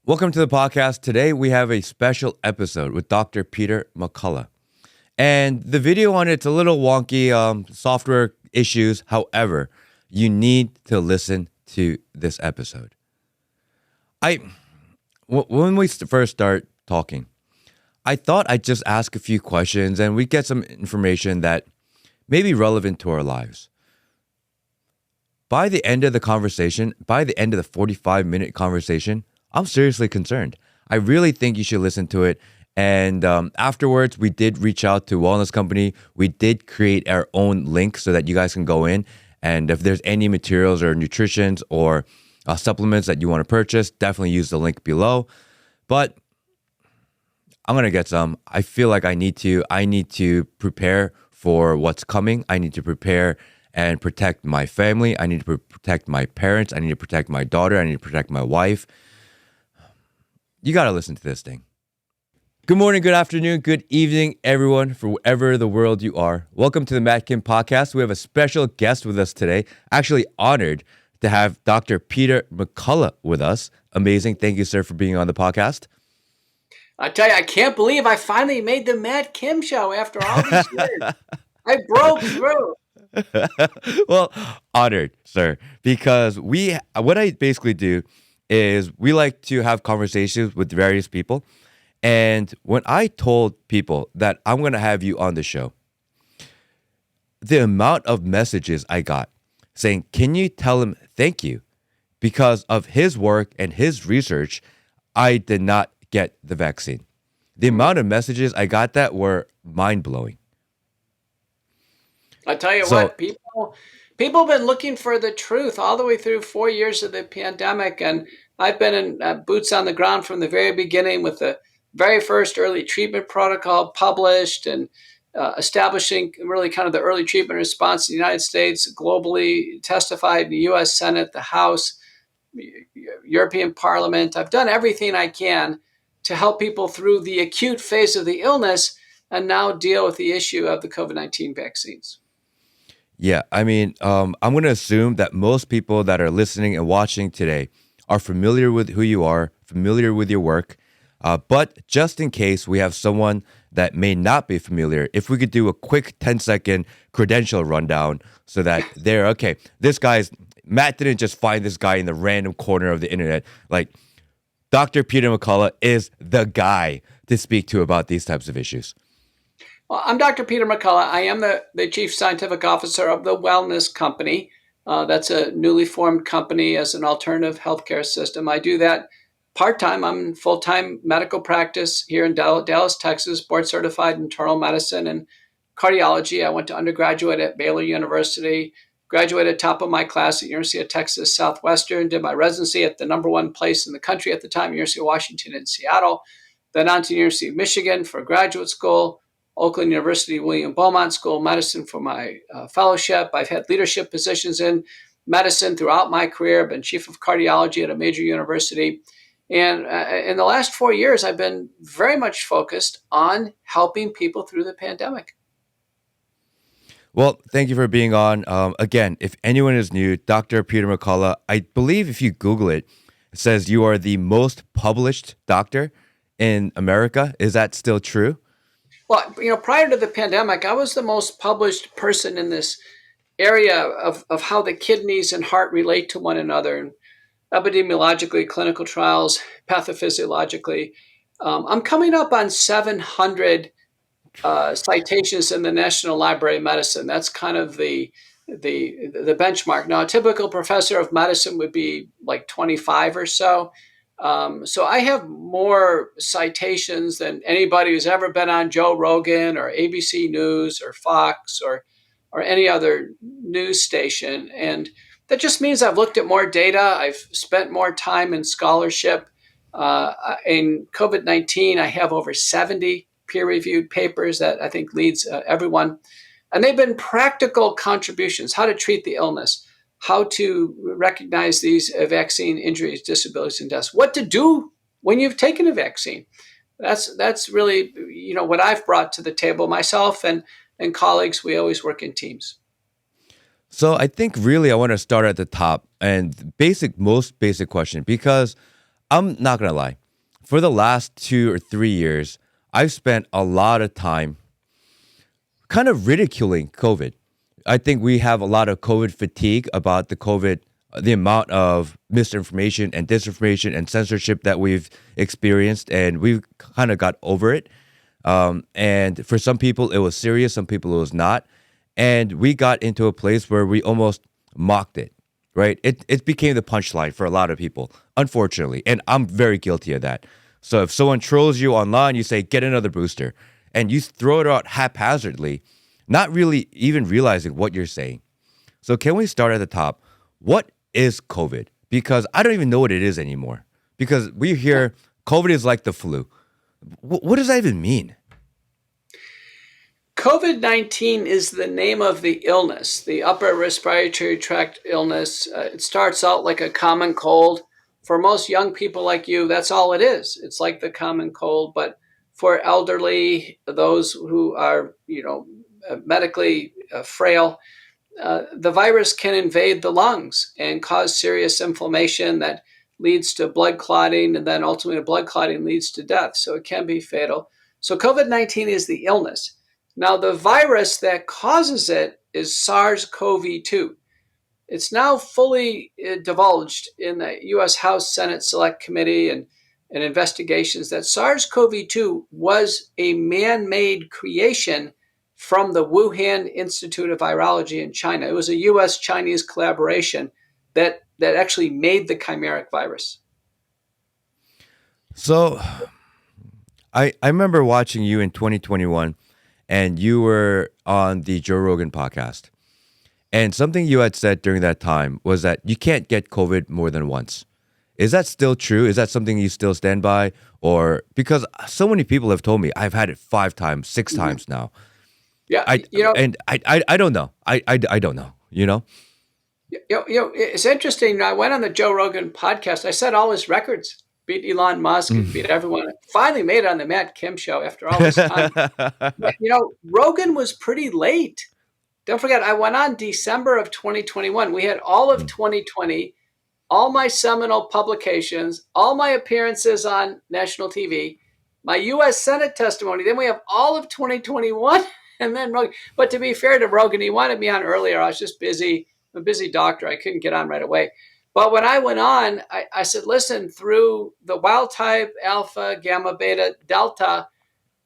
Welcome to the podcast. Today we have a special episode with Dr. Peter McCullough. And the video on it's a little wonky, software issues. However, you need to listen to this episode. When we first start talking, I thought I'd just ask a few questions and we'd get some information that may be relevant to our lives. By the end of the conversation, by the end of the 45-minute conversation, I'm seriously concerned. I really think you should listen to it. And afterwards, we did reach out to Wellness Company. We did create our own link so that you guys can go in. And if there's any materials or nutritions or supplements that you want to purchase, definitely use the link below. But I'm going to get some. I feel like I need to prepare for what's coming. I need to prepare and protect my family. I need to protect my parents. I need to protect my daughter. I need to protect my wife. You got to listen to this thing. Good morning, good afternoon, good evening, everyone, for wherever the world you are. Welcome to the Matt Kim podcast. We have a special guest with us today. Actually honored to have Dr. Peter McCullough with us. Amazing. Thank you, sir, for being on the podcast. I tell you, I can't believe I finally made the Matt Kim show after all these years. I broke through. Well, honored, sir, because what I basically do is we like to have conversations with various people. And when I told people that I'm going to have you on the show, the amount of messages I got saying, can you tell him thank you? Because of his work and his research, I did not get the vaccine. The amount of messages I got that were mind-blowing. I tell you what, people have been looking for the truth all the way through 4 years of the pandemic. And I've been in boots on the ground from the very beginning with the very first early treatment protocol published and establishing really kind of the early treatment response in the United States, globally, testified in the U.S. Senate, the House, European Parliament. I've done everything I can to help people through the acute phase of the illness and now deal with the issue of the COVID-19 vaccines. Yeah, I mean, I'm going to assume that most people that are listening and watching today are familiar with who you are, familiar with your work. But just in case we have someone that may not be familiar, if we could do a quick 10-second credential rundown so that they're, okay, Matt didn't just find this guy in the random corner of the internet. Like, Dr. Peter McCullough is the guy to speak to about these types of issues. Well, I'm Dr. Peter McCullough. I am the Chief Scientific Officer of the Wellness Company. That's a newly formed company as an alternative healthcare system. I do that part-time. I'm in full-time medical practice here in Dallas, Texas, board-certified internal medicine and cardiology. I went to undergraduate at Baylor University, graduated top of my class at University of Texas Southwestern, did my residency at the number one place in the country at the time, University of Washington in Seattle, then on to the University of Michigan for graduate school, Oakland University William Beaumont School of Medicine for my fellowship. I've had leadership positions in medicine throughout my career. I've been chief of cardiology at a major university. And in the last 4 years, I've been very much focused on helping people through the pandemic. Well, thank you for being on. Again, if anyone is new, Dr. Peter McCullough, I believe if you Google it, it says you are the most published doctor in America. Is that still true? Well, prior to the pandemic, I was the most published person in this area of how the kidneys and heart relate to one another, and epidemiologically, clinical trials, pathophysiologically. I'm coming up on 700 citations in the National Library of Medicine. That's kind of the benchmark. Now, a typical professor of medicine would be like 25 or so. So I have more citations than anybody who's ever been on Joe Rogan or ABC News or Fox or any other news station. And that just means I've looked at more data. I've spent more time in scholarship. In COVID-19, I have over 70 peer-reviewed papers that I think leads everyone. And they've been practical contributions, how to treat the illness, how to recognize these vaccine injuries, disabilities, and deaths, what to do when you've taken a vaccine. That's really, what I've brought to the table. Myself and colleagues, we always work in teams. So I think really I want to start at the top and most basic question, because I'm not going to lie. For the last 2 or 3 years, I've spent a lot of time kind of ridiculing COVID. I think we have a lot of COVID fatigue about the amount of misinformation and disinformation and censorship that we've experienced, and we've kind of got over it. And for some people, it was serious. Some people, it was not. And we got into a place where we almost mocked it, right? It became the punchline for a lot of people, unfortunately. And I'm very guilty of that. So if someone trolls you online, you say, get another booster. And you throw it out haphazardly, not really even realizing what you're saying. So can we start at the top? What is COVID? Because I don't even know what it is anymore. Because we hear COVID is like the flu. What does that even mean? COVID-19 is the name of the illness, the upper respiratory tract illness. It starts out like a common cold. For most young people like you, that's all it is. It's like the common cold. But for elderly, those who are, medically frail, the virus can invade the lungs and cause serious inflammation that leads to blood clotting, and then ultimately the blood clotting leads to death. So it can be fatal. So COVID-19 is the illness. Now, the virus that causes it is SARS-CoV-2. It's now fully divulged in the U.S. House Senate Select Committee and investigations that SARS-CoV-2 was a man-made creation from the Wuhan Institute of Virology in China. It was a U.S.-Chinese collaboration that actually made the chimeric virus. So I remember watching you in 2021, and you were on the Joe Rogan podcast. And something you had said during that time was that you can't get COVID more than once. Is that still true? Is that something you still stand by? Or because so many people have told me I've had it 5 times, 6 times now. Yeah, I don't know. I don't know. It's interesting. I went on the Joe Rogan podcast. I set all his records, beat Elon Musk, and beat everyone. Finally made it on the Matt Kim show after all this time. Rogan was pretty late. Don't forget, I went on December of 2021. We had all of 2020, all my seminal publications, all my appearances on national TV, my U.S. Senate testimony. Then we have all of 2021, and then Rogan. But to be fair to Rogan, he wanted me on earlier. I was just busy. I'm a busy doctor. I couldn't get on right away. But when I went on, I said, listen, through the wild type, alpha, gamma, beta, delta,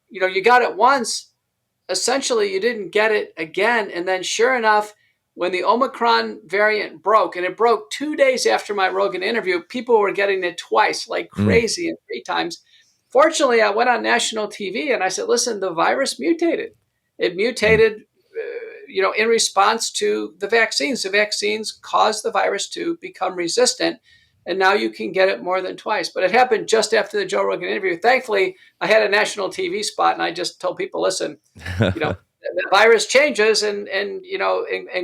you got it once. Essentially, you didn't get it again. And then sure enough, when the Omicron variant broke, and it broke 2 days after my Rogan interview, people were getting it twice, like crazy, and 3 times. Fortunately, I went on national TV and I said, listen, the virus mutated. It mutated, in response to the vaccines. The vaccines caused the virus to become resistant, and now you can get it more than twice. But it happened just after the Joe Rogan interview. Thankfully, I had a national TV spot, and I just told people, listen, the virus changes, and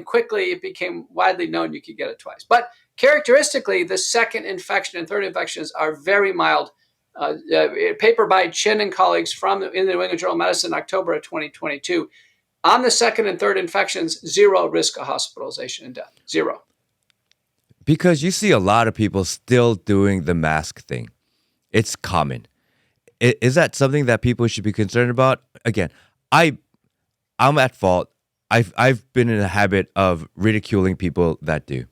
quickly it became widely known you could get it twice. But characteristically, the second infection and third infections are very mild. A paper by Chin and colleagues in the New England Journal of Medicine, October of 2022, on the second and third infections, 0 risk of hospitalization and death. 0. Because you see a lot of people still doing the mask thing. It's common. Is that something that people should be concerned about? Again, I'm at fault. I've been in a habit of ridiculing people that do.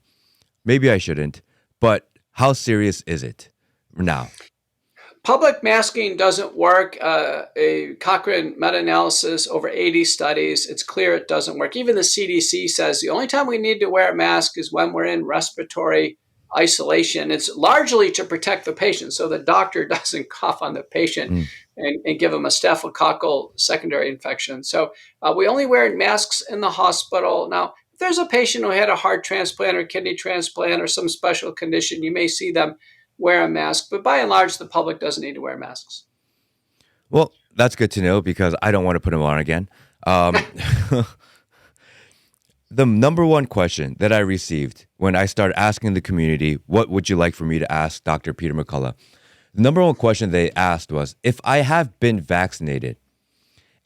Maybe I shouldn't, but how serious is it now? Public masking doesn't work. A Cochrane meta-analysis over 80 studies, it's clear it doesn't work. Even the CDC says the only time we need to wear a mask is when we're in respiratory isolation. It's largely to protect the patient so the doctor doesn't cough on the patient and give them a staphylococcal secondary infection. So we only wear masks in the hospital. Now, if there's a patient who had a heart transplant or kidney transplant or some special condition, you may see them wear a mask, but by and large, the public doesn't need to wear masks. Well, that's good to know because I don't want to put them on again. The number one question that I received when I started asking the community, what would you like for me to ask Dr. Peter McCullough? The number one question they asked was, if I have been vaccinated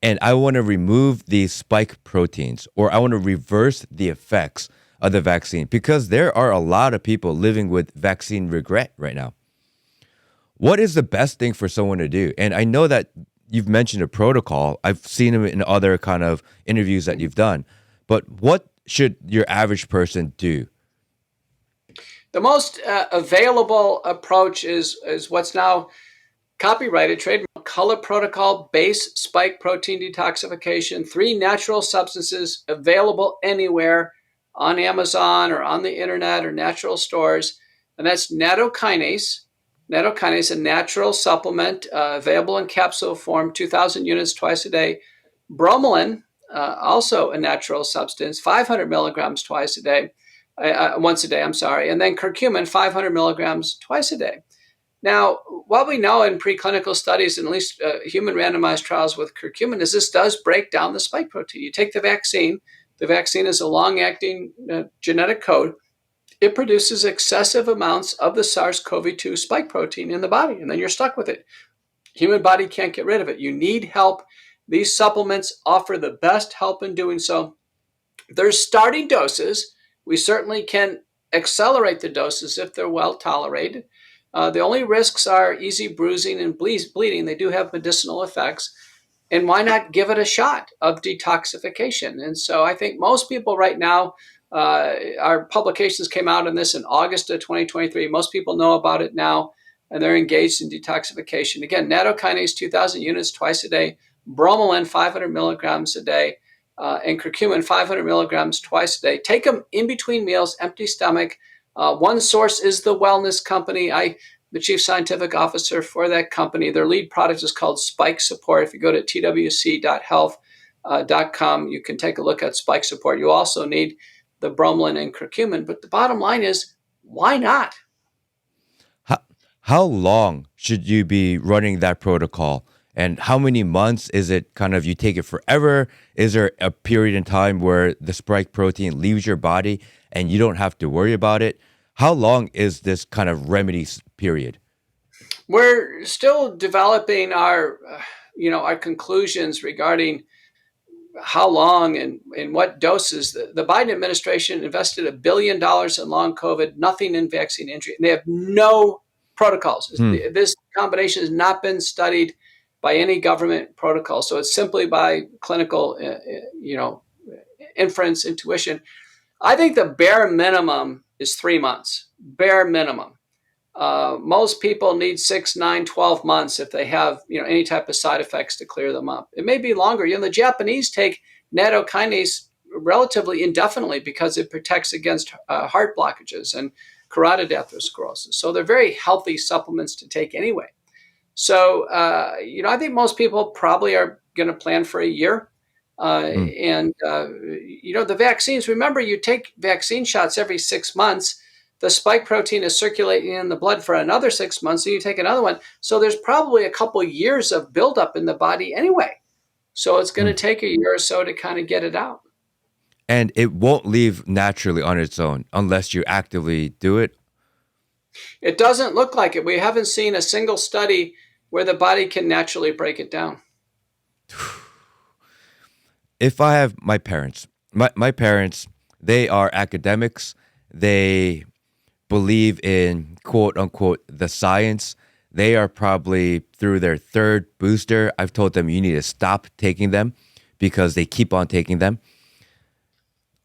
and I want to remove these spike proteins or I want to reverse the effects of the vaccine, because there are a lot of people living with vaccine regret right now. What is the best thing for someone to do? And I know that you've mentioned a protocol. I've seen them in other kind of interviews that you've done. But what should your average person do? The most available approach is what's now copyrighted, trademark McCullough protocol, base spike protein detoxification, 3 natural substances available anywhere on Amazon or on the internet or natural stores. And that's nattokinase. Nattokinase, a natural supplement available in capsule form, 2,000 units twice a day. Bromelain, also a natural substance, 500 milligrams twice a day, once a day, I'm sorry. And then curcumin, 500 milligrams twice a day. Now, what we know in preclinical studies, and at least human randomized trials with curcumin, is this does break down the spike protein. You take the vaccine is a long-acting genetic code. It produces excessive amounts of the SARS-CoV-2 spike protein in the body, and then you're stuck with it. Human body can't get rid of it. You need help. These supplements offer the best help in doing so. There's starting doses. We certainly can accelerate the doses if they're well tolerated. The only risks are easy bruising and bleeding. They do have medicinal effects. And why not give it a shot of detoxification? And so I think most people right now, our publications came out on this in August of 2023. Most people know about it now, and they're engaged in detoxification. Again, nattokinase, 2,000 units twice a day, bromelain, 500 milligrams a day, and curcumin, 500 milligrams twice a day. Take them in between meals, empty stomach. One source is the Wellness Company. I'm the chief scientific officer for that company. Their lead product is called Spike Support. If you go to twc.health.com, you can take a look at Spike Support. You also need the bromelain and curcumin. But the bottom line is, why not? How long should you be running that protocol? And how many months is it kind of you take it forever? Is there a period in time where the spike protein leaves your body and you don't have to worry about it? How long is this kind of remedy period? We're still developing our conclusions regarding how long and what doses. The Biden administration invested $1 billion in long COVID, nothing in vaccine injury. And they have no protocols. This combination has not been studied by any government protocol. So it's simply by clinical, inference, intuition. I think the bare minimum is 3 months, bare minimum. Most people need 6, 9, 12 months if they have, any type of side effects to clear them up. It may be longer. The Japanese take nattokinase relatively indefinitely because it protects against heart blockages and carotid atherosclerosis. So they're very healthy supplements to take anyway. So, I think most people probably are going to plan for a year. The vaccines, remember, you take vaccine shots every 6 months. The spike protein is circulating in the blood for another 6 months, so you take another one. So there's probably a couple years of buildup in the body anyway. So it's going to take a year or so to kind of get it out. And it won't leave naturally on its own unless you actively do it? It doesn't look like it. We haven't seen a single study where the body can naturally break it down. If I have my parents, my parents, they are academics. They believe in quote unquote the science. They are probably through their 3rd booster. I've told them you need to stop taking them because they keep on taking them.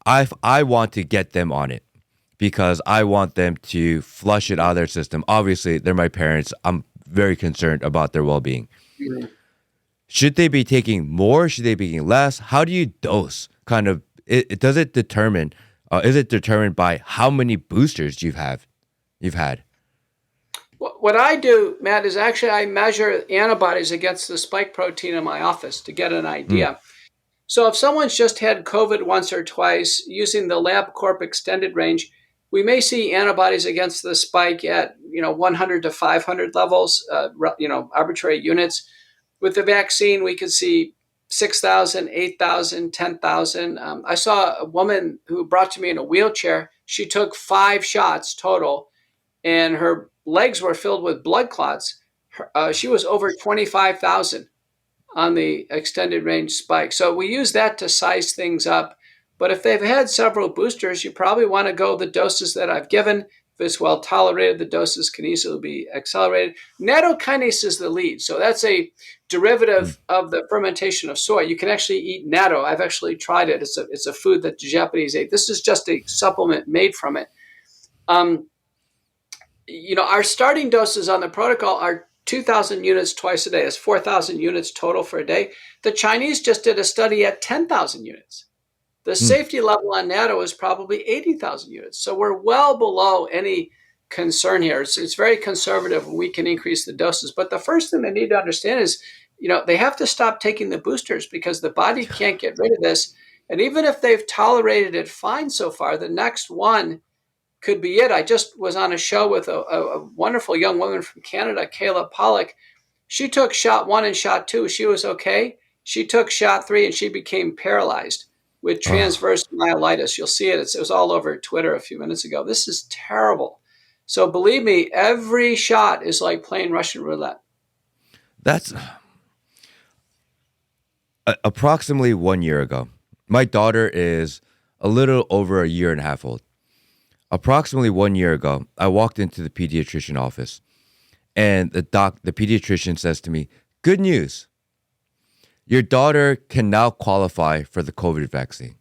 I want to get them on it because I want them to flush it out of their system. Obviously, they're my parents. I'm very concerned about their well-being. Mm-hmm. Should they be taking more? Should they be taking less? How do you dose? Kind of, does it determine? Is it determined by how many boosters you've had? What I do, Matt, is actually I measure antibodies against the spike protein in my office to get an idea. So if someone's just had COVID once or twice, using the LabCorp extended range, we may see antibodies against the spike at 100 to 500 levels, arbitrary units. With the vaccine, we could see 6,000, 8,000, 10,000. I saw a woman who brought to me in a wheelchair. She took 5 shots total, and her legs were filled with blood clots. She was over 25,000 on the extended range spike. So we use that to size things up. But if they've had several boosters, you probably want to go the doses that I've given. If it's well tolerated, the doses can easily be accelerated. Nattokinase is the lead. So that's a Mm. derivative of the fermentation of soy. You can actually eat natto. I've actually tried it. It's a food that the Japanese ate. This is just a supplement made from it. Um, our starting doses on the protocol are 2,000 units twice a day. That's 4,000 units total for a day. The Chinese just did a study at 10,000 units. The Mm. safety level on natto is probably 80,000 units. So we're well below any concern here. It's very conservative. We can increase the doses. But the first thing they need to understand is, they have to stop taking the boosters because the body can't get rid of this. And even if they've tolerated it fine so far, the next one could be it. I just was on a show with a wonderful young woman from Canada, Kayla Pollock. She took shot 1 and shot 2. She was okay. She took shot 3 and she became paralyzed with Oh, transverse myelitis. You'll see it. It was all over Twitter a few minutes ago. This is terrible. So believe me, every shot is like playing Russian roulette. that's approximately 1 year ago. My daughter is a little over a year and a half old. Approximately 1 year ago, I walked into the pediatrician office, and the pediatrician says to me, "Good news. Your daughter can now qualify for the COVID vaccine."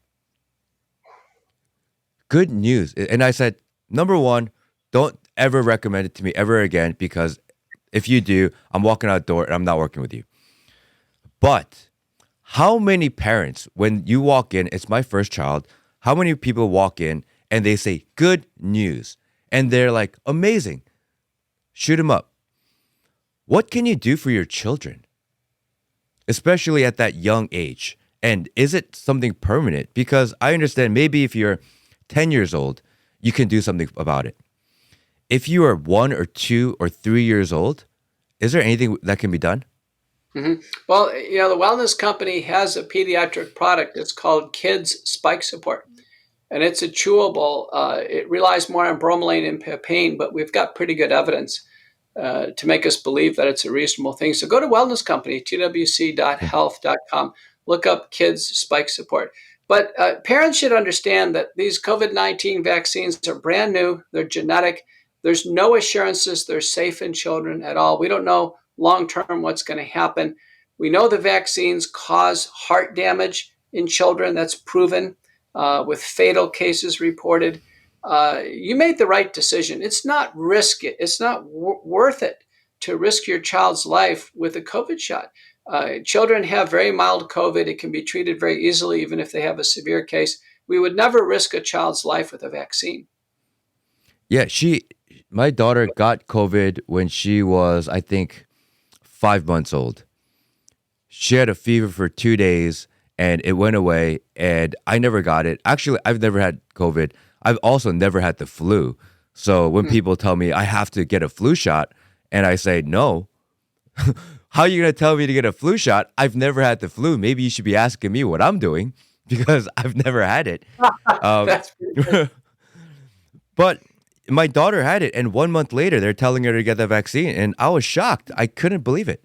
Good news. And I said, number one, don't ever recommend it to me ever again, because if you do, I'm walking out the door and I'm not working with you. But how many parents, when you walk in, it's my first child, how many people walk in and they say, good news? And they're like, amazing, shoot them up. What can you do for your children, especially at that young age? And is it something permanent? Because I understand maybe if you're 10 years old, you can do something about it. If you are 1 or 2 or 3 years old, is there anything that can be done? Mm-hmm. Well, the wellness company has a pediatric product. It's called Kids Spike Support, and it's a chewable. It relies more on bromelain and papain, but we've got pretty good evidence to make us believe that it's a reasonable thing. So go to wellness company, twc.health.com, look up Kids Spike Support. But parents should understand that these COVID-19 vaccines are brand new. They're genetic. There's no assurances they're safe in children at all. We don't know long term what's going to happen. We know the vaccines cause heart damage in children. That's proven with fatal cases reported. You made the right decision. It's not It's not worth it to risk your child's life with a COVID shot. Children have very mild COVID. It can be treated very easily, even if they have a severe case. We would never risk a child's life with a vaccine. Yeah, my daughter got COVID when she was, I think, 5 months old. She had a fever for 2 days and it went away, and I never got it. Actually, I've never had COVID. I've also never had the flu. So when people tell me I have to get a flu shot and I say no, how are you going to tell me to get a flu shot? I've never had the flu. Maybe you should be asking me what I'm doing because I've never had it. Um, That's pretty good. but my daughter had it, and 1 month later, they're telling her to get the vaccine, and I was shocked. I couldn't believe it.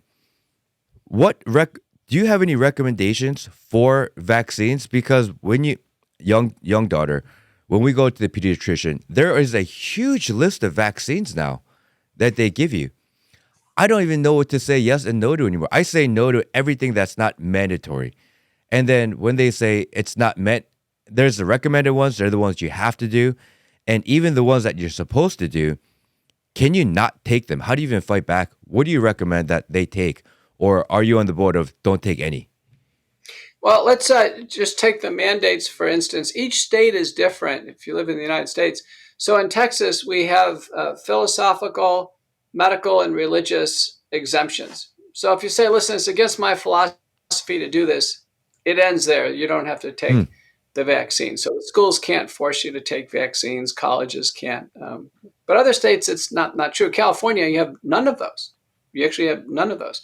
Do you have any recommendations for vaccines? Because when you young daughter, when we go to the pediatrician, there is a huge list of vaccines now that they give you. I don't even know what to say yes and no to anymore. I say no to everything that's not mandatory. And then when they say it's not meant, there's the recommended ones, they're the ones you have to do. And even the ones that you're supposed to do, can you not take them? How do you even fight back? What do you recommend that they take? Or are you on the board of don't take any? Well, let's just take the mandates, for instance. Each state is different if you live in the United States. So in Texas, we have philosophical, medical, and religious exemptions. So if you say, listen, it's against my philosophy to do this, it ends there. You don't have to Hmm. take the vaccine. So schools can't force you to take vaccines. Colleges can't. But other states, it's not true. California, you have none of those. You actually have none of those.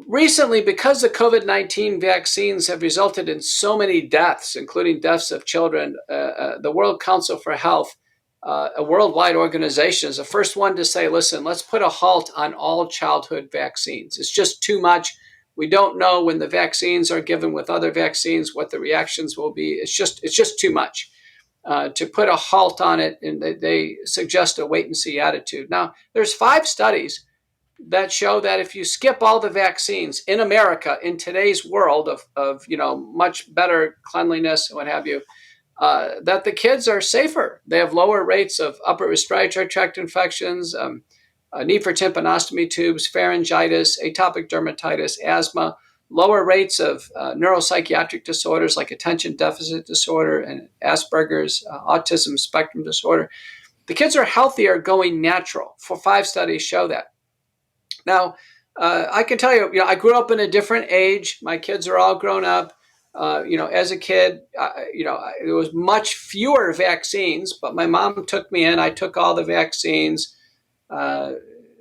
Recently, because the COVID-19 vaccines have resulted in so many deaths, including deaths of children, the World Council for Health, a worldwide organization, is the first one to say, listen, let's put a halt on all childhood vaccines. It's just too much. We don't know when the vaccines are given with other vaccines what the reactions will be. It's just too much. to put a halt on it, and they suggest a wait and see attitude. Now, there's 5 studies that show that if you skip all the vaccines in America in today's world of much better cleanliness and what have you, that the kids are safer. They have lower rates of upper respiratory tract infections, need for tympanostomy tubes, pharyngitis, atopic dermatitis, asthma, lower rates of neuropsychiatric disorders like attention deficit disorder and Asperger's, autism spectrum disorder. The kids are healthier going natural. 5 studies show that. Now, I can tell you, I grew up in a different age. My kids are all grown up. As a kid, there was much fewer vaccines, but my mom took me in. I took all the vaccines.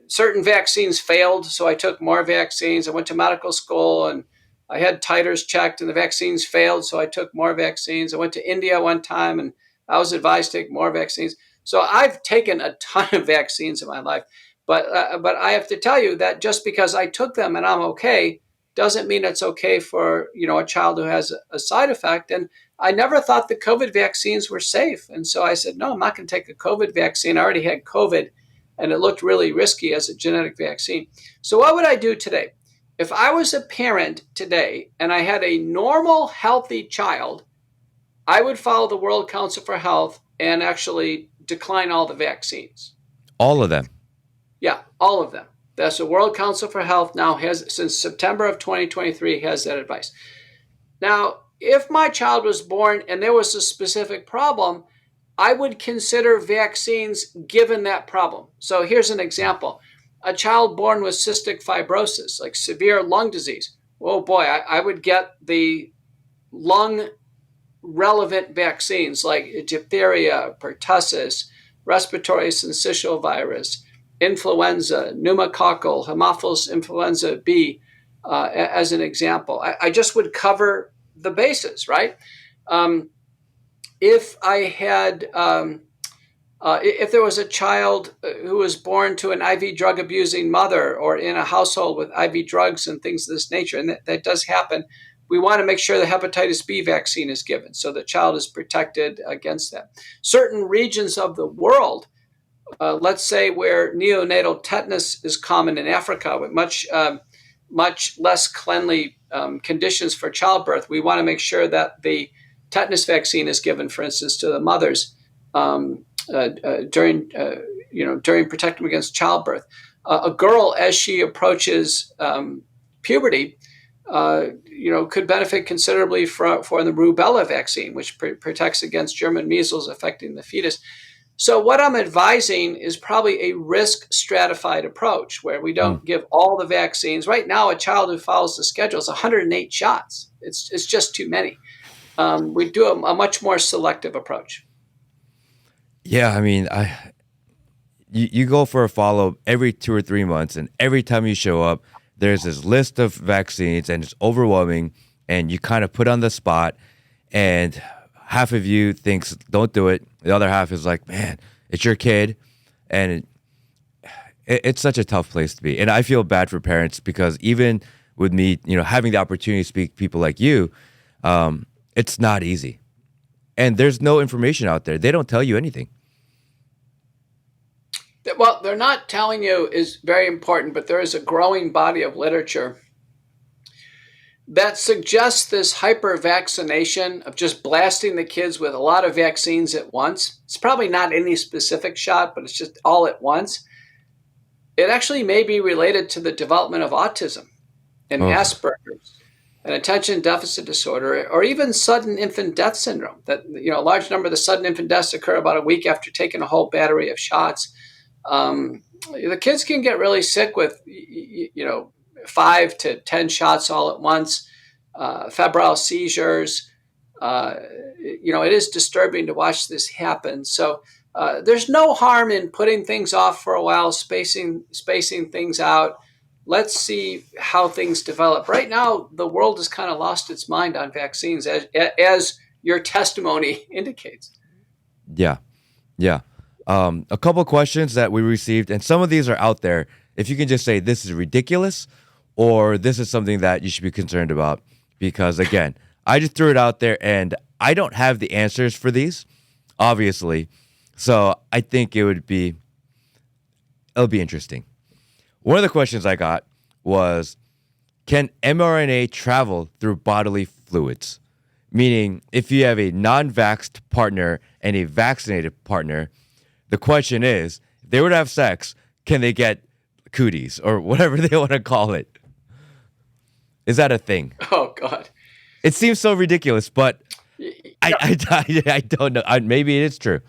Certain vaccines failed, so I took more vaccines. I went to medical school and I had titers checked and the vaccines failed, so I took more vaccines. I went to India one time and I was advised to take more vaccines. So I've taken a ton of vaccines in my life. But I have to tell you that just because I took them and I'm okay doesn't mean it's okay for a child who has a side effect. And I never thought the COVID vaccines were safe. And so I said, no, I'm not going to take a COVID vaccine. I already had COVID and it looked really risky as a genetic vaccine. So what would I do today? If I was a parent today and I had a normal, healthy child, I would follow the World Council for Health and actually decline all the vaccines. All of them? Yeah, all of them. That's the World Council for Health now has, since September of 2023, has that advice. Now, if my child was born and there was a specific problem, I would consider vaccines given that problem. So here's an example. A child born with cystic fibrosis, like severe lung disease. Oh boy, I would get the lung relevant vaccines like diphtheria, pertussis, respiratory syncytial virus, influenza, pneumococcal, Haemophilus influenza B, as an example. I just would cover the bases, right? If I had, if there was a child who was born to an IV drug abusing mother or in a household with IV drugs and things of this nature, and that does happen, we want to make sure the hepatitis B vaccine is given so the child is protected against that. Certain regions of the world, let's say where neonatal tetanus is common in Africa with much less cleanly conditions for childbirth, we want to make sure that the tetanus vaccine is given, for instance, to the mothers during protecting against childbirth. A girl, as she approaches puberty, could benefit considerably for the rubella vaccine, which protects against German measles affecting the fetus. So what I'm advising is probably a risk stratified approach where we don't give all the vaccines. Right now, a child who follows the schedule is 108 shots. It's just too many. We do a much more selective approach. Yeah, I mean, you go for a follow-up every 2 or 3 months, and every time you show up, there's this list of vaccines, and it's overwhelming, and you kind of put on the spot, and half of you thinks don't do it. The other half is like, man, it's your kid, and it's such a tough place to be. And I feel bad for parents because even with me, having the opportunity to speak to people like you, it's not easy. And there's no information out there. They don't tell you anything. Well, they're not telling you is very important, but there is a growing body of literature that suggests this hyper-vaccination of just blasting the kids with a lot of vaccines at once. It's probably not any specific shot, but it's just all at once. It actually may be related to the development of autism and Asperger's and attention deficit disorder, or even sudden infant death syndrome. That a large number of the sudden infant deaths occur about a week after taking a whole battery of shots. The kids can get really sick with 5 to 10 shots all at once, febrile seizures. It is disturbing to watch this happen. So there's no harm in putting things off for a while, spacing things out. Let's see how things develop. Right now, the world has kind of lost its mind on vaccines, as your testimony indicates. Yeah. A couple of questions that we received, and some of these are out there. If you can just say this is ridiculous or this is something that you should be concerned about. Because, again, I just threw it out there, and I don't have the answers for these. obviously. So I think it'll be interesting. One of the questions I got was, can mRNA travel through bodily fluids? Meaning, if you have a non-vaxxed partner and a vaccinated partner, the question is, if they were to have sex, can they get cooties or whatever they want to call it? Is that a thing? Oh, God. It seems so ridiculous, but I don't know. Maybe it is true.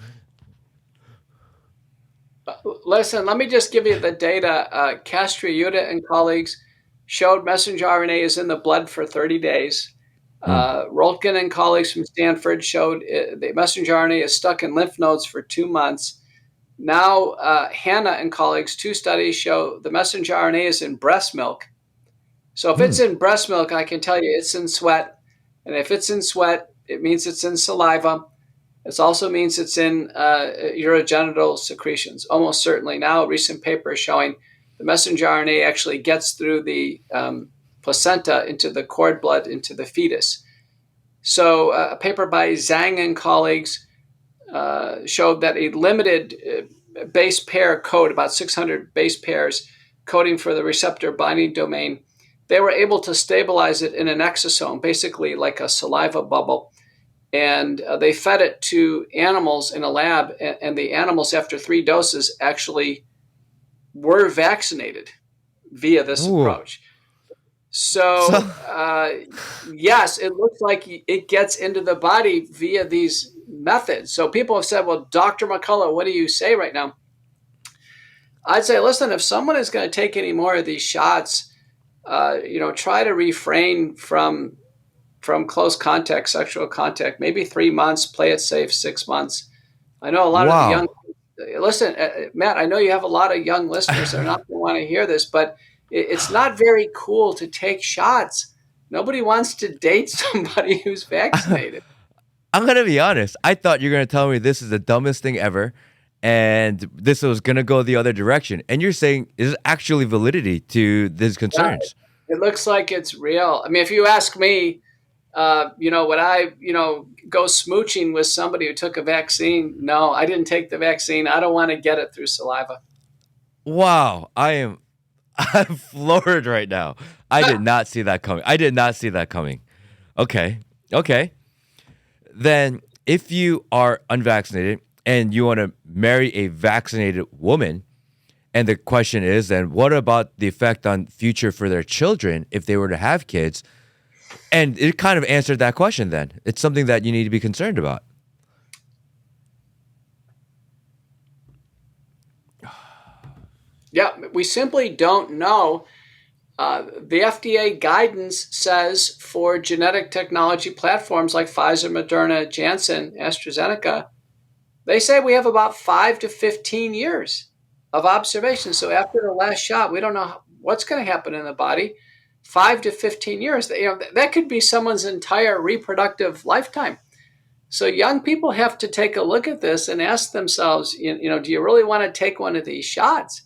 Listen, let me just give you the data. Castriuta and colleagues showed messenger RNA is in the blood for 30 days. Roltgen and colleagues from Stanford showed the messenger RNA is stuck in lymph nodes for 2 months. Now, Hanna and colleagues, 2 studies show the messenger RNA is in breast milk. So if it's in breast milk, I can tell you it's in sweat. And if it's in sweat, it means it's in saliva. It also means it's in urogenital secretions, almost certainly. Now, a recent paper is showing the messenger RNA actually gets through the placenta into the cord blood into the fetus. So a paper by Zhang and colleagues showed that a limited base pair code, about 600 base pairs, coding for the receptor binding domain, they were able to stabilize it in an exosome, basically like a saliva bubble. And they fed it to animals in a lab, and the animals, after 3 doses, actually were vaccinated via this approach. So yes, it looks like it gets into the body via these methods. So people have said, well, Dr. McCullough, what do you say right now? I'd say, listen, if someone is going to take any more of these shots, try to refrain from close contact, sexual contact, maybe 3 months, play it safe, 6 months. I know a lot of the young, listen, Matt, I know you have a lot of young listeners that are not going to want to hear this, but it's not very cool to take shots. Nobody wants to date somebody who's vaccinated. I'm going to be honest. I thought you were going to tell me this is the dumbest thing ever and this was going to go the other direction. And you're saying there's actually validity to these concerns. Yeah, it looks like it's real. I mean, if you ask me, would I, go smooching with somebody who took a vaccine? No, I didn't take the vaccine. I don't want to get it through saliva. Wow. I'm floored right now. I did not see that coming. Okay. Then if you are unvaccinated and you want to marry a vaccinated woman, and the question is then what about the effect on future for their children if they were to have kids? And it kind of answered that question then. It's something that you need to be concerned about. Yeah, we simply don't know. The FDA guidance says for genetic technology platforms like Pfizer, Moderna, Janssen, AstraZeneca, they say we have about 5 to 15 years of observation. So after the last shot, we don't know what's going to happen in the body. 5 to 15 years, that could be someone's entire reproductive lifetime. So young people have to take a look at this and ask themselves, do you really want to take one of these shots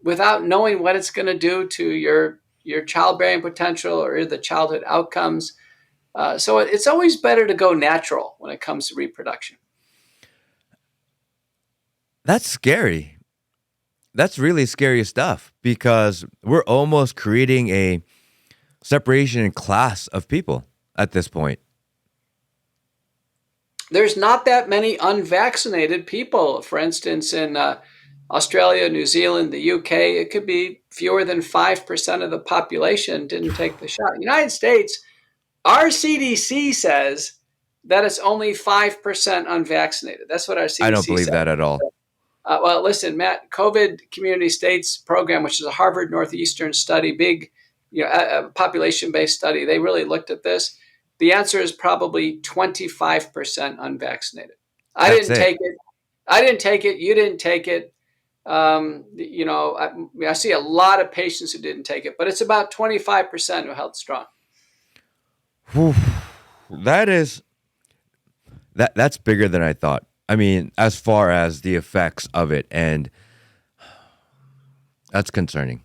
without knowing what it's going to do to your childbearing potential or the childhood outcomes? So it's always better to go natural when it comes to reproduction. That's scary. That's really scary stuff because we're almost creating a separation in class of people at this point. There's not that many unvaccinated people. For instance, in Australia, New Zealand, the UK, it could be fewer than 5% of the population didn't take the shot. United States, our CDC says that it's only 5% unvaccinated. That's what our CDC says. I don't believe that at all. Well, listen, Matt, COVID Community States Program, which is a Harvard Northeastern study, big, population-based study, they really looked at this. The answer is probably 25% unvaccinated. I didn't take it. You didn't take it. I see a lot of patients who didn't take it, but it's about 25% who held strong. Whew. That's bigger than I thought. I mean, as far as the effects of it, and that's concerning.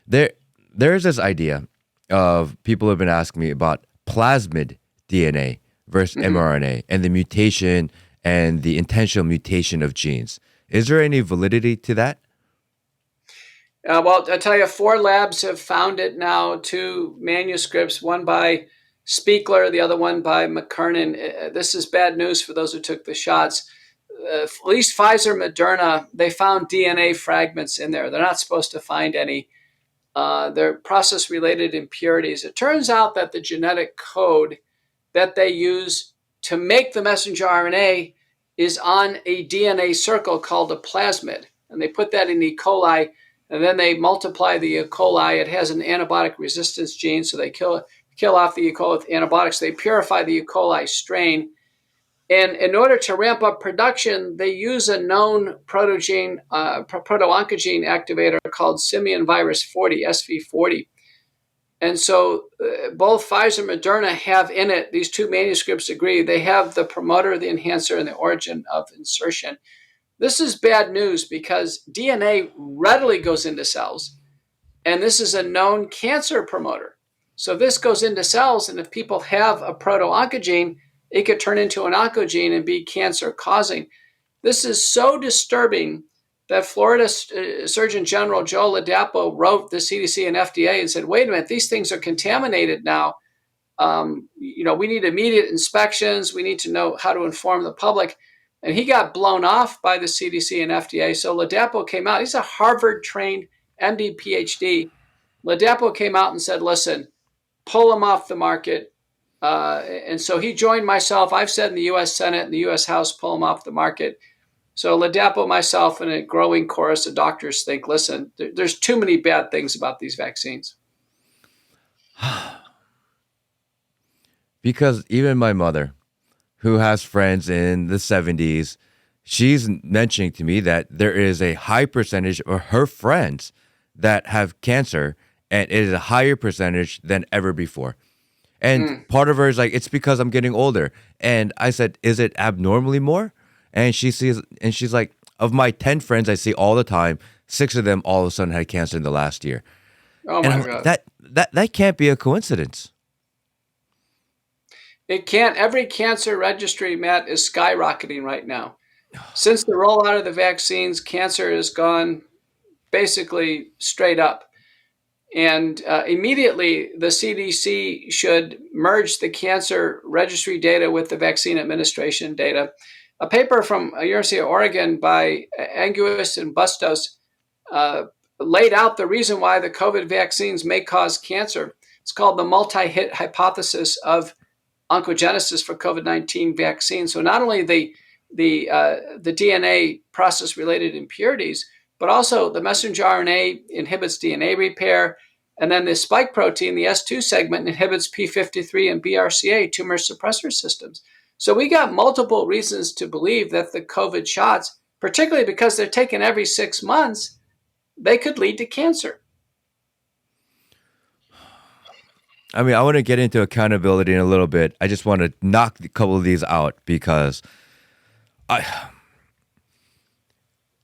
There's this idea of people have been asking me about plasmid DNA versus mRNA and the mutation and the intentional mutation of genes. Is there any validity to that? Well, I tell you, 4 labs have found it now. 2 manuscripts, one by Spiegler, the other one by McKernan. This is bad news for those who took the shots. At least Pfizer, Moderna, they found DNA fragments in there. They're not supposed to find any. They're process-related impurities. It turns out that the genetic code that they use to make the messenger RNA is on a DNA circle called a plasmid. And they put that in E. coli, and then they multiply the E. coli. It has an antibiotic resistance gene, so they kill off the E. coli with antibiotics. They purify the E. coli strain. And in order to ramp up production, they use a known proto-oncogene activator called simian virus 40, SV40. And so both Pfizer and Moderna have in it, these 2 manuscripts agree, they have the promoter, the enhancer, and the origin of insertion. This is bad news because DNA readily goes into cells, and this is a known cancer promoter. So this goes into cells, and if people have a proto-oncogene, it could turn into an oncogene and be cancer-causing. This is so disturbing that Florida Surgeon General Joe Ladapo wrote the CDC and FDA and said, wait a minute, these things are contaminated now. We need immediate inspections. We need to know how to inform the public. And he got blown off by the CDC and FDA. So Ladapo came out. He's a Harvard-trained MD, PhD. Ladapo came out and said, listen, pull them off the market. And so he joined myself. I've said in the U.S. Senate and the U.S. House, pull them off the market. So Ladapo, myself, and a growing chorus of doctors think, listen, there's too many bad things about these vaccines. Because even my mother, who has friends in the 70s, she's mentioning to me that there is a high percentage of her friends that have cancer, and it is a higher percentage than ever before. And part of her is like, it's because I'm getting older. And I said, is it abnormally more? And she's like, of my 10 friends I see all the time, 6 of them all of a sudden had cancer in the last year. Oh my God. That can't be a coincidence. It can't. Every cancer registry, Matt, is skyrocketing right now. Since the rollout of the vaccines, cancer has gone basically straight up. And immediately, the CDC should merge the cancer registry data with the vaccine administration data. A paper from University of Oregon by Anguis and Bustos laid out the reason why the COVID vaccines may cause cancer. It's called the multi-hit hypothesis of oncogenesis for COVID-19 vaccines. So not only the DNA process-related impurities, but also the messenger RNA inhibits DNA repair, and then the spike protein, the S2 segment, inhibits P53 and BRCA, tumor suppressor systems. So we got multiple reasons to believe that the COVID shots, particularly because they're taken every 6 months, they could lead to cancer. I mean, I want to get into accountability in a little bit. I just want to knock a couple of these out because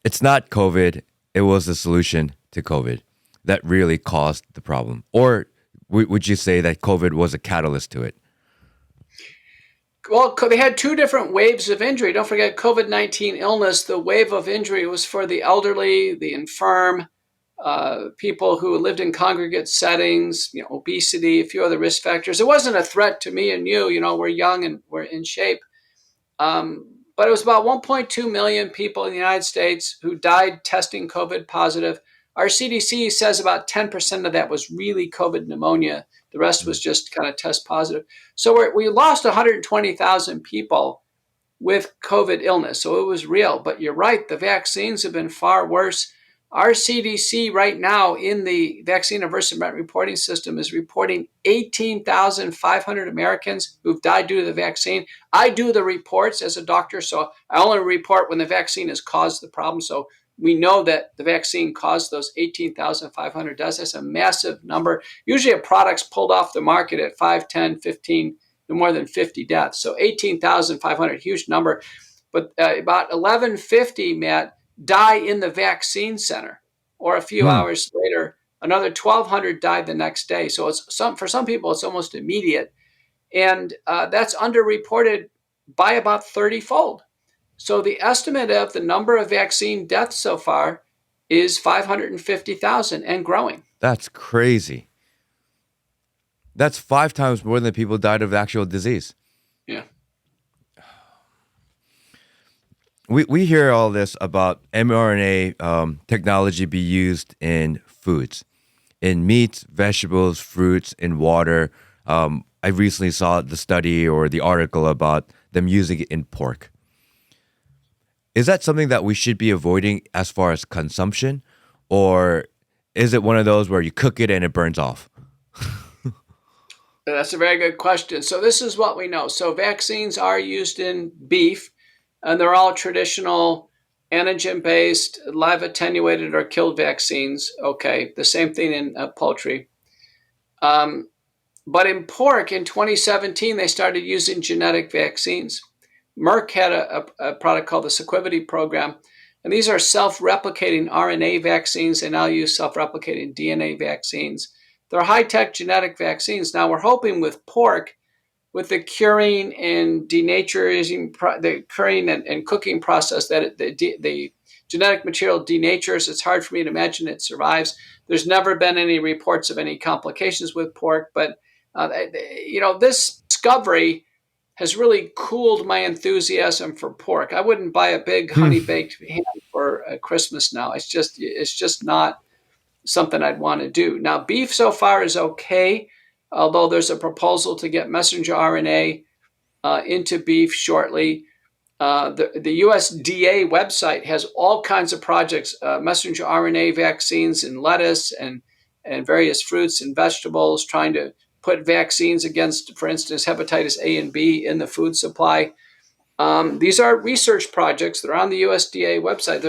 it's not COVID. It was the solution to COVID that really caused the problem. Or would you say that COVID was a catalyst to it? Well, they had 2 different waves of injury. Don't forget, COVID-19 illness, the wave of injury was for the elderly, the infirm, people who lived in congregate settings, obesity, a few other risk factors. It wasn't a threat to me and you. We're young and we're in shape. But it was about 1.2 million people in the United States who died testing COVID positive. Our CDC says about 10% of that was really COVID pneumonia. The rest was just kind of test positive. So we lost 120,000 people with COVID illness. So it was real. But you're right, the vaccines have been far worse. Our CDC right now in the vaccine adverse event reporting system is reporting 18,500 Americans who've died due to the vaccine. I do the reports as a doctor, so I only report when the vaccine has caused the problem. So we know that the vaccine caused those 18,500 deaths. That's a massive number. Usually a product's pulled off the market at 5, 10, 15, no more than 50 deaths. So 18,500, huge number. But about 1,150, Matt, die in the vaccine center. Or a few hours later, another 1,200 died the next day. So for some people, it's almost immediate. And that's underreported by about 30-fold. So the estimate of the number of vaccine deaths so far is 550,000 and growing. That's crazy. That's 5 times more than people died of actual disease. Yeah. We hear all this about mRNA technology be used in foods, in meats, vegetables, fruits, in water. I recently saw the study or the article about them using it in pork. Is that something that we should be avoiding as far as consumption? Or is it one of those where you cook it and it burns off? That's a very good question. So this is what we know. So vaccines are used in beef, and they're all traditional antigen-based, live attenuated or killed vaccines. Okay, the same thing in poultry. But in pork in 2017, they started using genetic vaccines. Merck had a product called the Sequivity program, and these are self-replicating RNA vaccines. They now use self-replicating DNA vaccines. They're high-tech genetic vaccines. Now we're hoping with pork, with the curing and denaturing, the curing and cooking process, that the genetic material denatures. It's hard for me to imagine it survives. There's never been any reports of any complications with pork, but this discovery has really cooled my enthusiasm for pork. I wouldn't buy a big honey baked ham for Christmas now. It's just not something I'd want to do. Now, beef so far is okay, although there's a proposal to get messenger RNA into beef shortly. The USDA website has all kinds of projects, messenger RNA vaccines in lettuce and various fruits and vegetables, trying to put vaccines against, for instance, hepatitis A and B in the food supply. These are research projects. They're on the USDA website.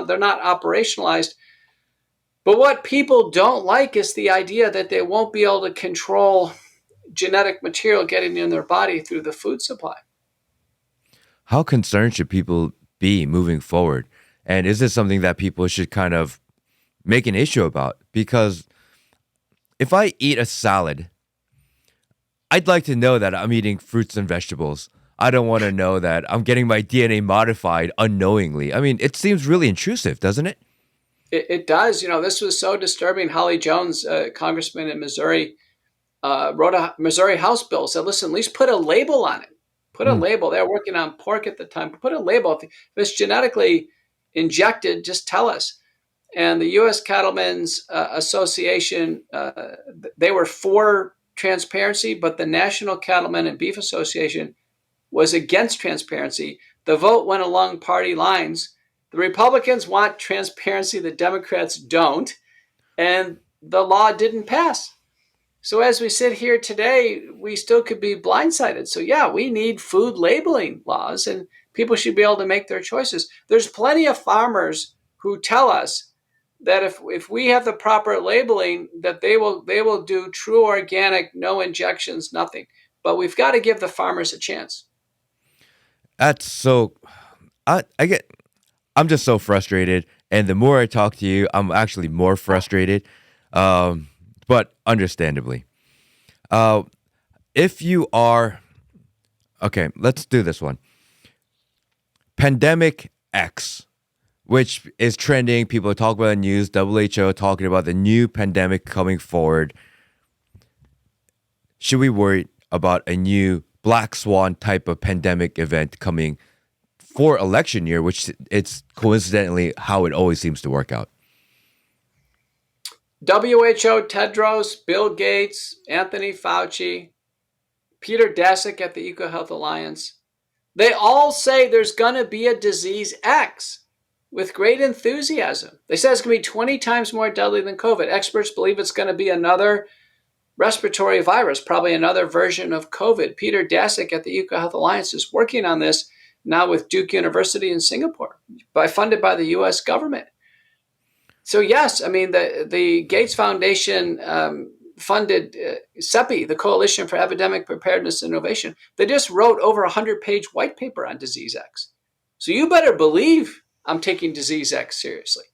They're not operationalized. But what people don't like is the idea that they won't be able to control genetic material getting in their body through the food supply. How concerned should people be moving forward? And is this something that people should kind of make an issue about? Because if I eat a salad, I'd like to know that I'm eating fruits and vegetables. I don't want to know that I'm getting my DNA modified unknowingly. I mean, it seems really intrusive, doesn't it? It does. This was so disturbing. Holly Jones, congressman in Missouri, wrote a Missouri House bill, said, listen, at least put a label on it. Put a label. They were working on pork at the time. Put a label. If it's genetically injected, just tell us. And the U.S. Cattlemen's Association, they were for transparency, but the National Cattlemen and Beef Association was against transparency. The vote went along party lines. The Republicans want transparency, the Democrats don't, and the law didn't pass. So as we sit here today, we still could be blindsided. So yeah, we need food labeling laws, and people should be able to make their choices. There's plenty of farmers who tell us that if we have the proper labeling, that they will do true organic, no injections, nothing. But we've got to give the farmers a chance. That's so. I'm just so frustrated, and the more I talk to you, I'm actually more frustrated. But understandably, if you are okay, let's do this one. Pandemic X, which is trending. People are talking about the news. WHO talking about the new pandemic coming forward. Should we worry about a new black swan type of pandemic event coming for election year, which it's coincidentally how it always seems to work out? WHO, Tedros, Bill Gates, Anthony Fauci, Peter Daszak at the EcoHealth Alliance, they all say there's going to be a disease X with great enthusiasm. They say it's going to be 20 times more deadly than COVID. Experts believe it's going to be another respiratory virus, probably another version of COVID. Peter Daszak at the EcoHealth Alliance is working on this now with Duke University in Singapore, funded by the U.S. government. So yes, I mean, the Gates Foundation funded CEPI, the Coalition for Epidemic Preparedness and Innovation. They just wrote over a 100-page white paper on Disease X. So you better believe I'm taking Disease X seriously.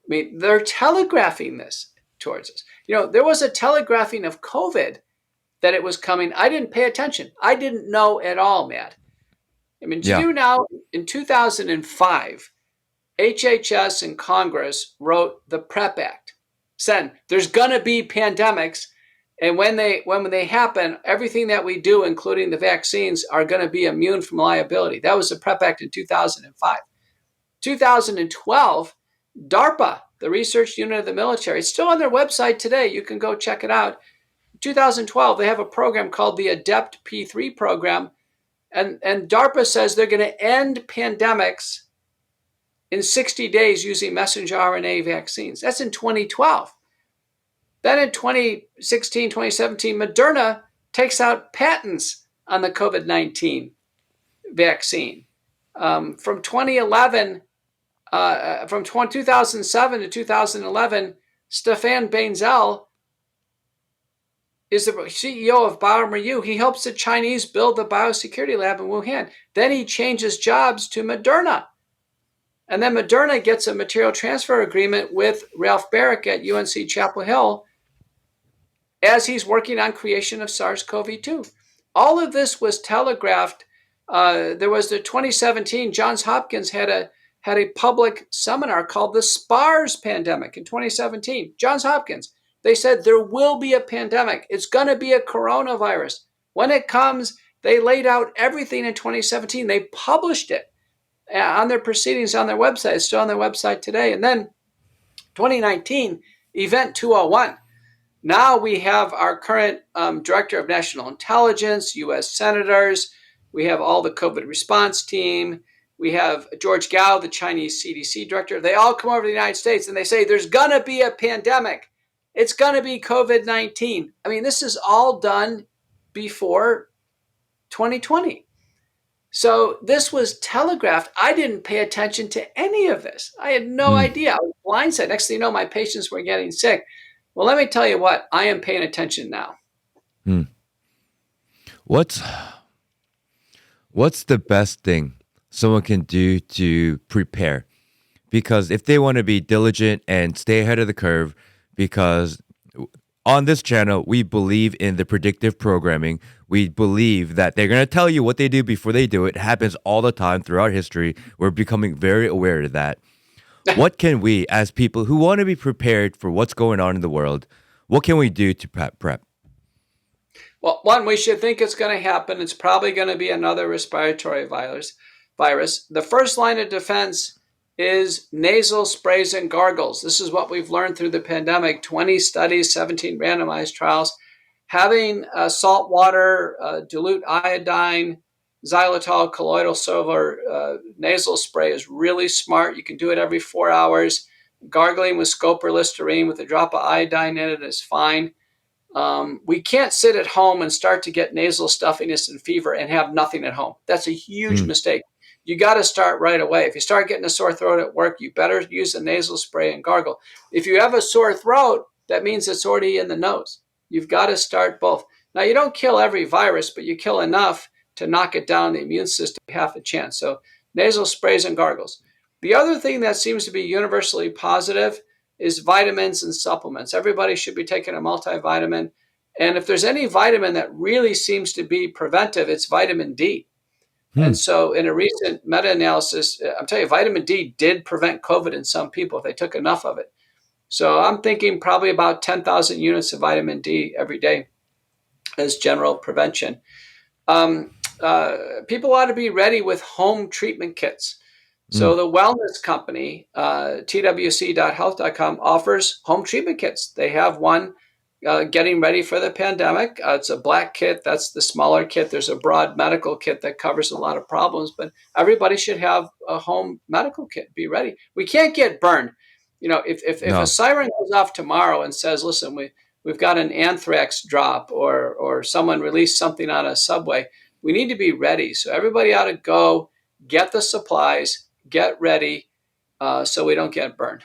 I mean, they're telegraphing this towards us. There was a telegraphing of COVID that it was coming. I didn't pay attention. I didn't know at all, Matt. I mean, do Yeah. you now, in 2005, HHS and Congress wrote the PrEP Act, said there's going to be pandemics. And when they happen, everything that we do, including the vaccines, are going to be immune from liability. That was the PrEP Act in 2005. 2012, DARPA, the research unit of the military, it's still on their website today. You can go check it out. 2012, they have a program called the ADEPT P3 program. And DARPA says they're going to end pandemics in 60 days using messenger RNA vaccines. That's in 2012. Then in 2016, 2017, Moderna takes out patents on the COVID-19 vaccine. From 2011, from 2007 to 2011, Stefan Bainzel is the CEO of bioMérieux. He helps the Chinese build the biosecurity lab in Wuhan. Then he changes jobs to Moderna. And then Moderna gets a material transfer agreement with Ralph Barrick at UNC Chapel Hill as he's working on creation of SARS-CoV-2. All of this was telegraphed. There was the 2017, Johns Hopkins had a public seminar called the SPARS pandemic in 2017. Johns Hopkins, they said there will be a pandemic. It's going to be a coronavirus. When it comes, they laid out everything in 2017. They published it on their proceedings on their website. It's still on their website today. And then 2019, Event 201. Now we have our current Director of National Intelligence, U.S. senators. We have all the COVID response team. We have George Gao, the Chinese CDC director. They all come over to the United States and they say there's going to be a pandemic. It's going to be COVID-19. I mean, this is all done before 2020. So this was telegraphed. I didn't pay attention to any of this. I had no idea. I was blindsided. Next thing you know, my patients were getting sick. Well, let me tell you what, I am paying attention now. What's the best thing someone can do to prepare? Because if they want to be diligent and stay ahead of the curve, because on this channel, we believe in the predictive programming. We believe that they're going to tell you what they do before they do it. It happens all the time throughout history. We're becoming very aware of that. What can we, as people who want to be prepared for what's going on in the world, what can we do to prep? Well, one, we should think it's going to happen. It's probably going to be another respiratory virus. The first line of defense is nasal sprays and gargles. This is what we've learned through the pandemic. 20 studies, 17 randomized trials. Having salt water, dilute iodine, xylitol, colloidal silver nasal spray is really smart. You can do it every 4 hours. Gargling with scope or Listerine with a drop of iodine in it is fine. We can't sit at home and start to get nasal stuffiness and fever and have nothing at home. That's a huge mistake. You got to start right away. If you start getting a sore throat at work, you better use a nasal spray and gargle. If you have a sore throat, that means it's already in the nose. You've got to start both. Now, you don't kill every virus, but you kill enough to knock it down. The immune system, half a chance. So nasal sprays and gargles. The other thing that seems to be universally positive is vitamins and supplements. Everybody should be taking a multivitamin. And if there's any vitamin that really seems to be preventive, it's vitamin D. And so in a recent meta-analysis, I'm telling you, vitamin D did prevent COVID in some people if they took enough of it. So I'm thinking probably about 10,000 units of vitamin D every day as general prevention. People ought to be ready with home treatment kits. So the wellness company, twc.health.com, offers home treatment kits. They have one getting ready for the pandemic. It's a black kit. That's the smaller kit. There's a broad medical kit that covers a lot of problems, but everybody should have a home medical kit. Be ready. We can't get burned. You know, if a siren goes off tomorrow and says, listen, we've got an anthrax drop or someone released something on a subway, we need to be ready. So everybody ought to go get the supplies, get ready so we don't get burned.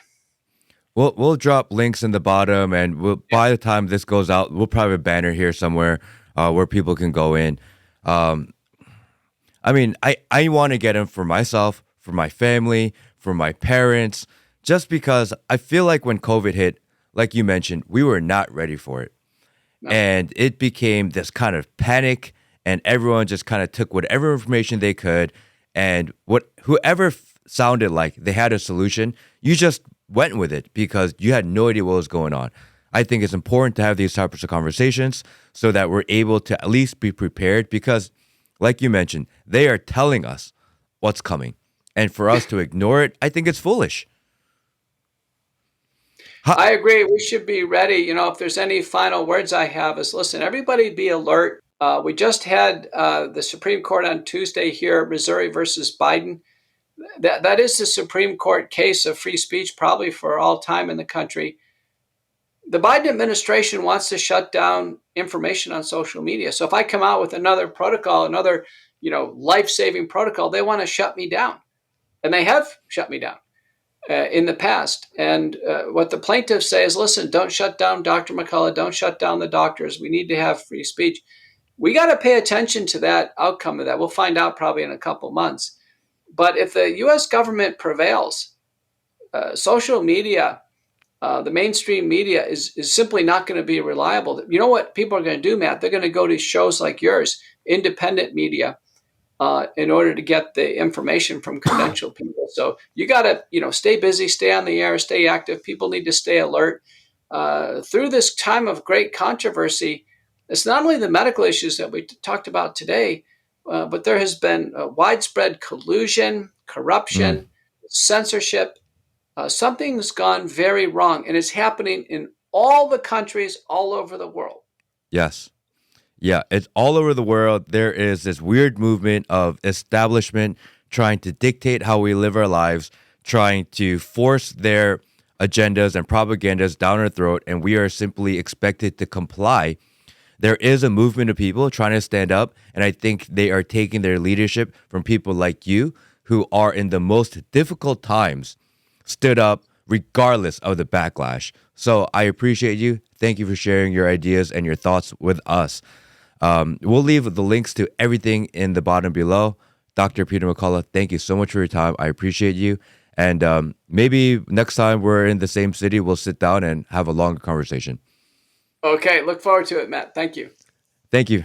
We'll drop links in the bottom, and by the time this goes out, we'll probably have a banner here somewhere where people can go in. I mean, I want to get them for myself, for my family, for my parents, just because I feel like when COVID hit, like you mentioned, we were not ready for it. No. And it became this kind of panic, and everyone just kind of took whatever information they could And whoever sounded like they had a solution, you just went with it because you had no idea what was going on. I think it's important to have these types of conversations so that we're able to at least be prepared because, like you mentioned, they are telling us what's coming. And for us to ignore it, I think it's foolish. I agree. We should be ready. If there's any final words I have is listen, everybody be alert. We just had the Supreme Court on Tuesday here, Missouri versus Biden. That is the Supreme Court case of free speech, probably for all time in the country. The Biden administration wants to shut down information on social media. So if I come out with another protocol, another life-saving protocol, they want to shut me down, and they have shut me down in the past. And what the plaintiffs say is, listen, don't shut down Dr. McCullough, don't shut down the doctors. We need to have free speech. We got to pay attention to that outcome of that. We'll find out probably in a couple months. But if the U.S. government prevails, social media, the mainstream media is simply not going to be reliable. You know what people are going to do, Matt? They're going to go to shows like yours, independent media, in order to get the information from credentialed people. So you got to, stay busy, stay on the air, stay active. People need to stay alert. Through this time of great controversy, it's not only the medical issues that we talked about today, but there has been widespread collusion, corruption, censorship. Something's gone very wrong, and it's happening in all the countries all over the world. Yes. Yeah, it's all over the world. There is this weird movement of establishment trying to dictate how we live our lives, trying to force their agendas and propagandas down our throat, and we are simply expected to comply. There is a movement of people trying to stand up, and I think they are taking their leadership from people like you who are in the most difficult times stood up regardless of the backlash. So I appreciate you. Thank you for sharing your ideas and your thoughts with us. We'll leave the links to everything in the bottom below. Dr. Peter McCullough, thank you so much for your time. I appreciate you. And maybe next time we're in the same city, we'll sit down and have a longer conversation. Okay, look forward to it, Matt. Thank you. Thank you.